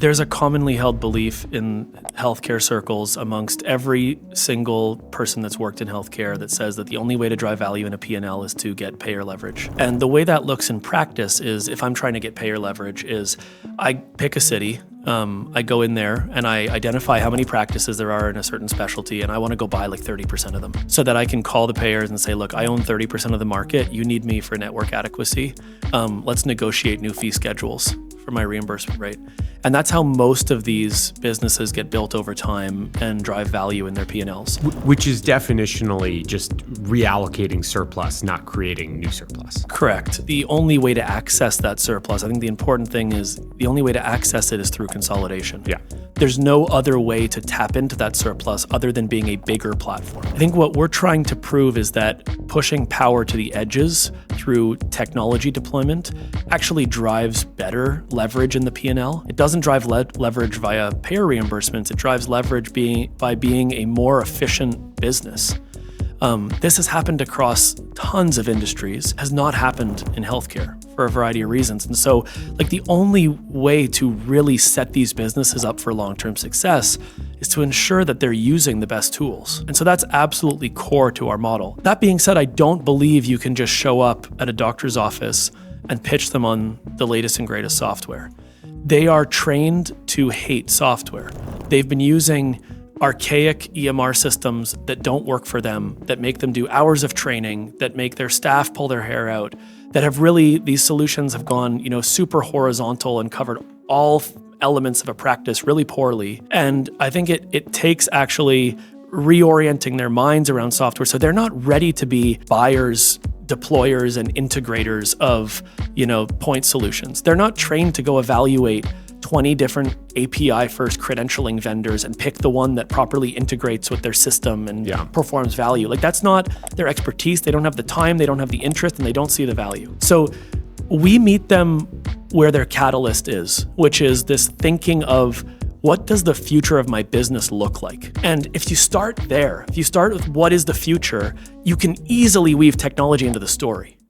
There's a commonly held belief in healthcare circles amongst every single person that's worked in healthcare that says that the only way to drive value in a P&L is to get payer leverage. And the way that looks in practice is, if I'm trying to get payer leverage, is I pick a city, I go in there and I identify how many practices there are in a certain specialty, and I want to go buy like 30% of them so that I can call the payers and say, look, I own 30% of the market. You need me for network adequacy. Let's negotiate new fee schedules for my reimbursement rate. And that's how most of these businesses get built over time and drive value in their P&Ls. Which is definitionally just reallocating surplus, not creating new surplus. Correct. The only way to access that surplus, I think the important thing is the only way to access it is through consolidation. Yeah. There's no other way to tap into that surplus other than being a bigger platform. I think what we're trying to prove is that pushing power to the edges through technology deployment actually drives better leverage in the P&L. It doesn't drive leverage via payer reimbursements. It drives leverage by being a more efficient business. This has happened across tons of industries, has not happened in healthcare for a variety of reasons. And so, the only way to really set these businesses up for long-term success is to ensure that they're using the best tools. And so that's absolutely core to our model. That being said, I don't believe you can just show up at a doctor's office and pitch them on the latest and greatest software. They are trained to hate software. They've been using archaic EMR systems that don't work for them, that make them do hours of training, that make their staff pull their hair out, that have really, these solutions have gone, super horizontal and covered all elements of a practice really poorly. And I think it takes actually reorienting their minds around software so they're not ready to be buyers, deployers, and integrators of, point solutions. They're not trained to go evaluate 20 different API first credentialing vendors and pick the one that properly integrates with their system and performs value. That's not their expertise. They don't have the time, they don't have the interest, and they don't see the value. So we meet them where their catalyst is, which is this thinking of, what does the future of my business look like? And if you start there, if you start with what is the future, you can easily weave technology into the story.